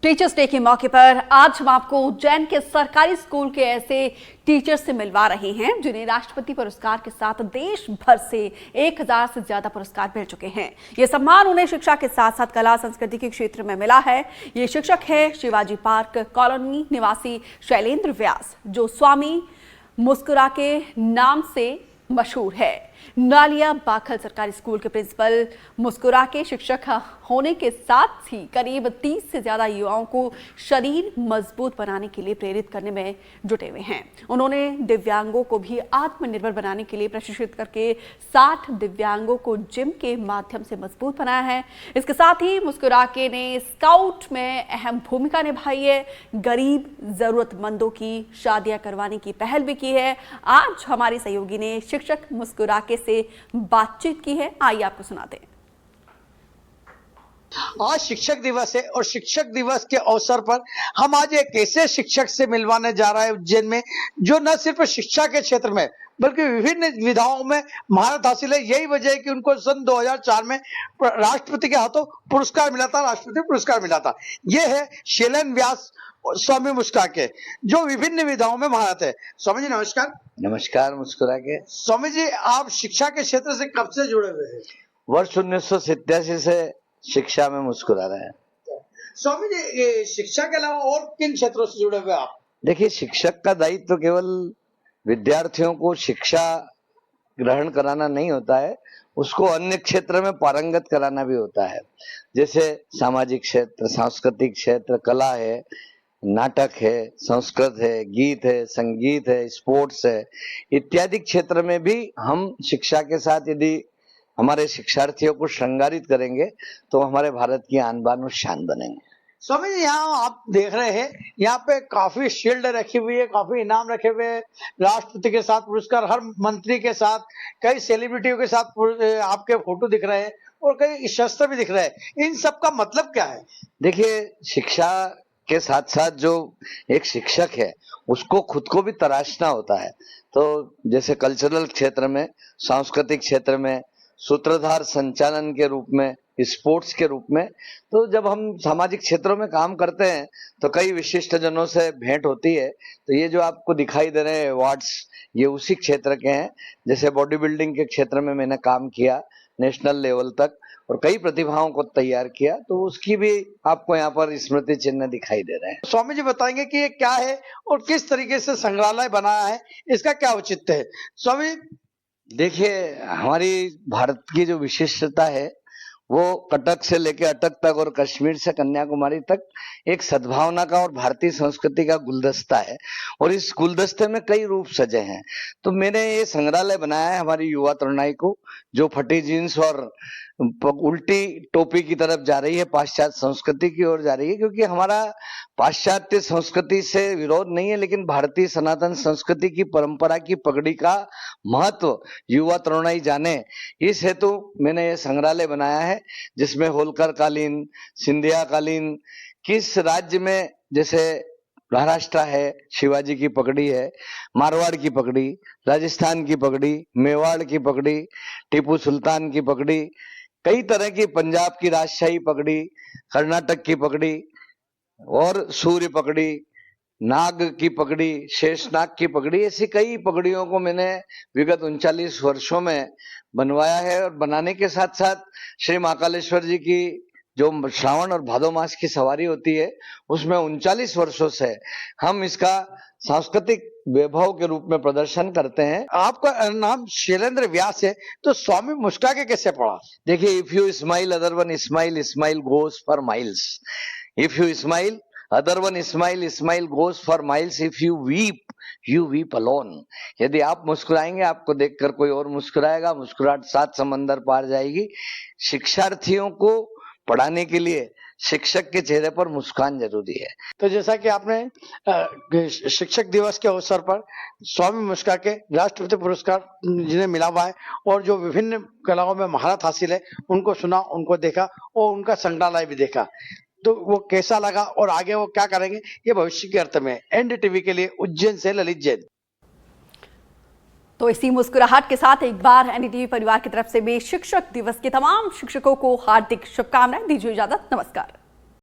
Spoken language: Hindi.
टीचर्स डे के मौके पर आज हम आपको उज्जैन के सरकारी स्कूल के ऐसे टीचर्स से मिलवा रहे हैं जिन्हें राष्ट्रपति पुरस्कार के साथ देश भर से 1000 से ज्यादा पुरस्कार मिल चुके हैं। ये सम्मान उन्हें शिक्षा के साथ साथ कला संस्कृति के क्षेत्र में मिला है। ये शिक्षक है शिवाजी पार्क कॉलोनी निवासी शैलेंद्र व्यास, जो स्वामी मुस्कुरा के नाम से मशहूर है। नालिया बाखल सरकारी स्कूल के प्रिंसिपल मुस्कुरा के शिक्षक होने के साथ ही करीब 30 से ज्यादा युवाओं को शरीर मजबूत बनाने के लिए प्रेरित करने में जुटे हुए हैं। उन्होंने दिव्यांगों को भी आत्मनिर्भर बनाने के लिए प्रशिक्षित करके 60 दिव्यांगों को जिम के माध्यम से मजबूत बनाया है। इसके साथ ही मुस्कुरा के ने स्काउट में अहम भूमिका निभाई है। गरीब जरूरतमंदों की शादियां करवाने की पहल भी की है। आज हमारे सहयोगी ने शिक्षक मुस्कुरा के से बातचीत की है, आइए आपको सुनाते हैं। आज शिक्षक दिवस है और शिक्षक दिवस के अवसर पर हम आज एक ऐसे शिक्षक से मिलवाने जा रहे हैं उज्जैन में, जो न सिर्फ शिक्षा के क्षेत्र में बल्कि विभिन्न विधाओं में महारत हासिल है। यही वजह है कि उनको सन 2004 में राष्ट्रपति के हाथों पुरस्कार मिला था, राष्ट्रपति पुरस्कार मिला था। ये है शैलेंद्र व्यास स्वामी मुस्कुरा के, जो विभिन्न विधाओं में महारत है। स्वामी जी नमस्कार। नमस्कार मुस्कुरा के। स्वामी जी, आप शिक्षा के क्षेत्र से कब से जुड़े हुए हैं? वर्ष 1987 से शिक्षा में मुस्कुरा रहे हैं। स्वामी जी, ये शिक्षा के अलावा और किन क्षेत्रों से जुड़े हुए आप? देखिए, शिक्षक का दायित्व तो केवल विद्यार्थियों को शिक्षा ग्रहण कराना नहीं होता है, उसको अन्य क्षेत्र में पारंगत कराना भी होता है। जैसे सामाजिक क्षेत्र, सांस्कृतिक क्षेत्र, कला है, नाटक है, संस्कृत है, गीत है, संगीत है, स्पोर्ट्स है, इत्यादि क्षेत्र में भी हम शिक्षा के साथ यदि हमारे शिक्षार्थियों को श्रृंगारित करेंगे तो हमारे भारत की आन बान और शान बनेंगे। स्वामी जी, यहाँ आप देख रहे हैं, यहाँ पे काफी शील्ड रखी हुई है, काफी इनाम रखे हुए हैं, राष्ट्रपति के साथ पुरस्कार, हर मंत्री के साथ, कई सेलिब्रिटियों के साथ आपके फोटो दिख रहे हैं और कई शस्त्र भी दिख रहे हैं। इन सब का मतलब क्या है? देखिए, शिक्षा के साथ साथ जो एक शिक्षक है उसको खुद को भी तराशना होता है। तो जैसे कल्चरल क्षेत्र में, सांस्कृतिक क्षेत्र में, सूत्रधार संचालन के रूप में, स्पोर्ट्स के रूप में, तो जब हम सामाजिक क्षेत्रों में काम करते हैं तो कई विशिष्ट जनों से भेंट होती है। तो ये जो आपको दिखाई दे रहे हैं अवार्ड्स, ये उसी क्षेत्र के हैं। जैसे बॉडी बिल्डिंग के क्षेत्र में मैंने काम किया नेशनल लेवल तक और कई प्रतिभाओं को तैयार किया, तो उसकी भी आपको यहाँ पर स्मृति चिन्ह दिखाई दे रहे हैं। स्वामी जी बताएंगे कि ये क्या है और किस तरीके से संग्रहालय बनाया है, इसका क्या औचित्य है? स्वामी, देखिए, हमारी भारत की जो विशिष्टता है वो कटक से लेकर अटक तक और कश्मीर से कन्याकुमारी तक एक सद्भावना का और भारतीय संस्कृति का गुलदस्ता है और इस गुलदस्ते में कई रूप सजे हैं। तो मैंने ये संग्रहालय बनाया है हमारी युवा तरुणाई को, जो फटी जीन्स और उल्टी टोपी की तरफ जा रही है, पाश्चात्य संस्कृति की ओर जा रही है। क्योंकि हमारा पाश्चात्य संस्कृति से विरोध नहीं है, लेकिन भारतीय सनातन संस्कृति की परंपरा की पगड़ी का महत्व युवा तरुणाई जाने, इस हेतु मैंने ये संग्रहालय बनाया है, जिसमें होलकर कालीन, सिंधिया कालीन, किस राज्य में, जैसे महाराष्ट्र है शिवाजी की पगड़ी है, मारवाड़ की पगड़ी, राजस्थान की पगड़ी, मेवाड़ की पगड़ी, टीपू सुल्तान की पगड़ी, कई तरह की, पंजाब की राजशाही पगड़ी, कर्नाटक की पगड़ी और सूर्य पगड़ी, नाग की पगड़ी, शेषनाग की पगड़ी, ऐसी कई पगड़ियों को मैंने विगत 39 वर्षों में बनवाया है। और बनाने के साथ साथ श्री महाकालेश्वर जी की जो श्रावण और भादो मास की सवारी होती है, उसमें 39 वर्षों से हम इसका सांस्कृतिक वैभव के रूप में प्रदर्शन करते हैं। आपका नाम शैलेंद्र व्यास है, तो स्वामी मुस्कुरा के कैसे पड़ा? देखिए, if you smile other one smile, smile goes for miles. If you smile other one smile, smile goes for miles. If you weep, you weep alone. यदि आप मुस्कुराएंगे, आपको देखकर कोई और मुस्कुराएगा, मुस्कुराहट 7 समंदर पार जाएगी। शिक्षार्थियों को पढ़ाने के लिए शिक्षक के चेहरे पर मुस्कान जरूरी है। तो जैसा कि आपने शिक्षक दिवस के अवसर पर स्वामी मुस्कुरा के राष्ट्रपति पुरस्कार जिन्हें मिला हुआ है और जो विभिन्न कलाओं में महारत हासिल है, उनको सुना, उनको देखा और उनका संग्रहालय भी देखा, तो वो कैसा लगा और आगे वो क्या करेंगे, ये भविष्य के अर्थ में। एनडीटीवी के लिए उज्जैन से ललित जैन। तो इसी मुस्कुराहट के साथ एक बार एनडीटीवी परिवार की तरफ से भी शिक्षक दिवस के तमाम शिक्षकों को हार्दिक शुभकामनाएं। दीजिए इजाजत, नमस्कार।